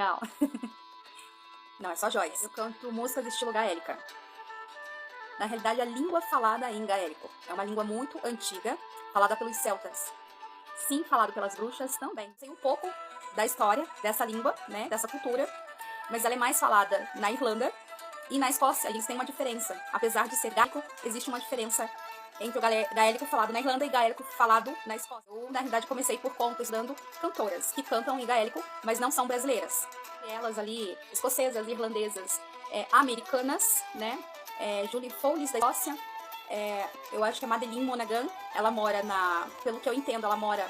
Não. Não, é só Joyce. Eu canto músicas do estilo gaélica. Na realidade, a língua falada em gaélico é uma língua muito antiga, falada pelos celtas. Sim, falado pelas bruxas também. Sei um pouco da história dessa língua, né, dessa cultura, mas ela é mais falada na Irlanda e na Escócia. Eles têm uma diferença. Apesar de ser gaélico, existe uma diferença entre o gaélico falado na Irlanda e gaélico falado na Escócia. Eu, na realidade, comecei por conta estudando cantoras que cantam em gaélico, mas não são brasileiras. Elas ali, escocesas, irlandesas, americanas, né? Julie Foley da Escócia, eu acho que é Madeleine Monaghan, ela mora pelo que eu entendo, ela mora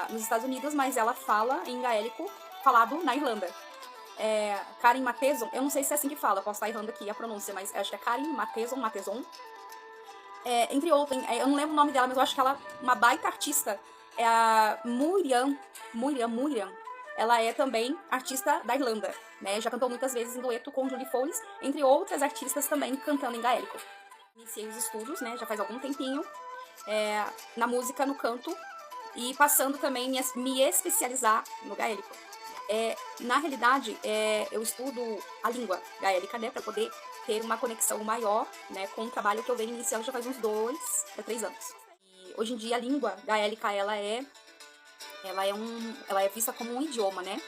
nos Estados Unidos, mas ela fala em gaélico falado na Irlanda. Karen Matheson, eu não sei se é assim que fala, posso estar errando aqui a pronúncia, mas acho que é Karen Matheson. Entre outros, eu não lembro o nome dela, mas eu acho que ela é uma baita artista. É a Muriam. Ela é também artista da Irlanda, né? Já cantou muitas vezes em dueto com Julie Foley, entre outras artistas também cantando em gaélico. Iniciei os estudos, né? Já faz algum tempinho, na música, no canto, e passando também a me especializar no gaélico. Na realidade, eu estudo a língua gaélica, né? Para poder ter uma conexão maior, né, com o trabalho que eu venho iniciando já faz uns 2 a 3 anos. E hoje em dia a língua gaélica ela é vista como um idioma, né?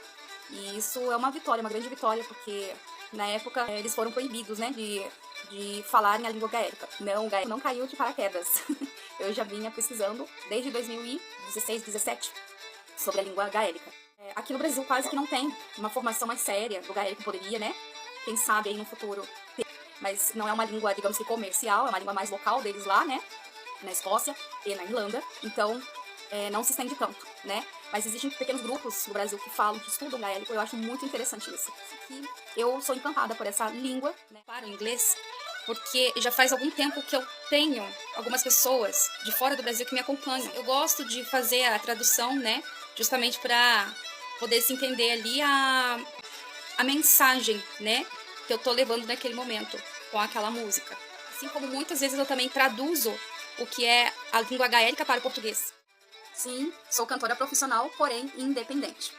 E isso é uma vitória, uma grande vitória, porque na época eles foram proibidos, né, de falarem a língua gaélica. Não, o gaélico não caiu de paraquedas. Eu já vinha pesquisando desde 2016, 2017 sobre a língua gaélica. Aqui no Brasil quase que não tem uma formação mais séria do gaélico, poderia, né? Quem sabe aí no futuro ter. Mas não é uma língua, digamos que comercial, é uma língua mais local deles lá, né? Na Escócia e na Irlanda. Então, não se estende tanto, né? Mas existem pequenos grupos no Brasil que falam, que estudam gaélico. Eu acho muito interessante isso. E eu sou encantada por essa língua, né? Para o inglês, porque já faz algum tempo que eu tenho algumas pessoas de fora do Brasil que me acompanham. Eu gosto de fazer a tradução, né? Justamente para poder se entender ali a mensagem, né? Que eu tô levando naquele momento com aquela música. Assim como muitas vezes eu também traduzo o que é a língua gaélica para o português. Sim, sou cantora profissional, porém independente.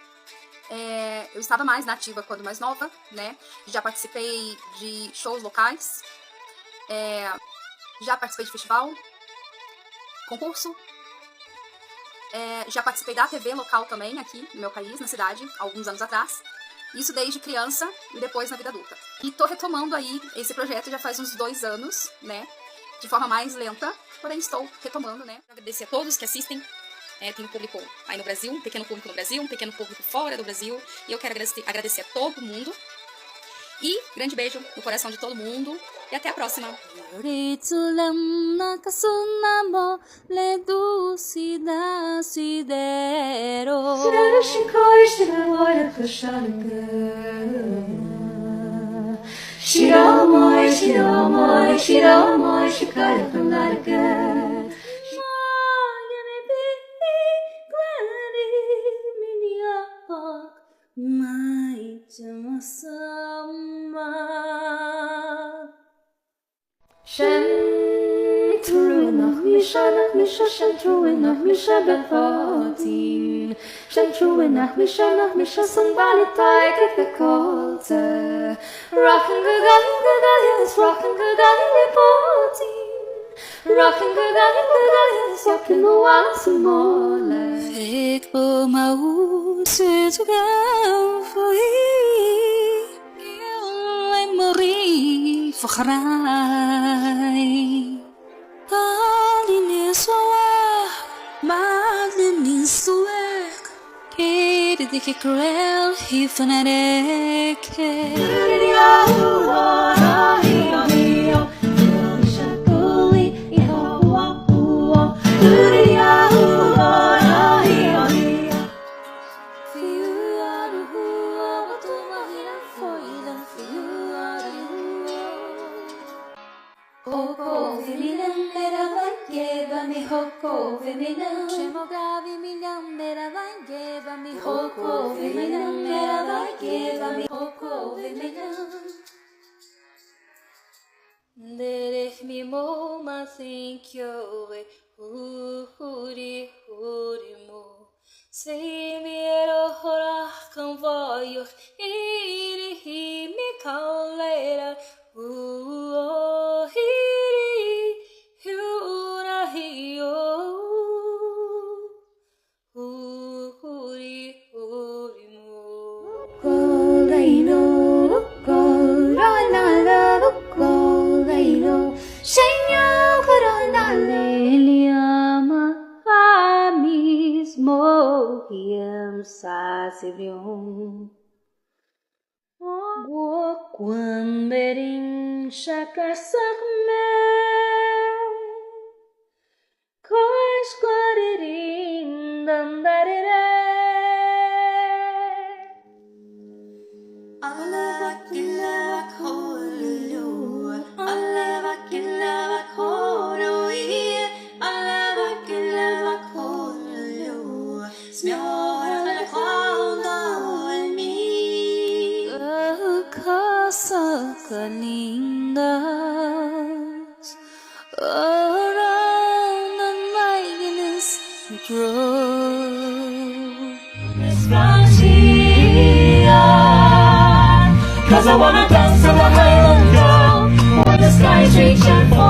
Eu estava mais nativa quando mais nova, né? Já participei de shows locais, já participei de festival, concurso, já participei da TV local também aqui no meu país, na cidade, alguns anos atrás. Isso desde criança e depois na vida adulta. E tô retomando aí esse projeto já faz uns 2 anos, né? De forma mais lenta, porém estou retomando, né? Agradecer a todos que assistem. Tem um público aí no Brasil, um pequeno público no Brasil, um pequeno público fora do Brasil. E eu quero agradecer a todo mundo. E grande beijo no coração de todo mundo. E até a próxima. Vet på maus mori فخراي قالي سواك معلمني سواك كيردك كريل هيفنارك Derech mi mo ma think yo huri huri mo Se vieron horar convoyos y mi caulera, Senhor Corona ele ama a mismo sacibrium. Guamberin shakasakme Kois quaririn dandarere Cosa lindas around the lightness grow. Cause I wanna dance to the Highland Girl when the skies reach and fall.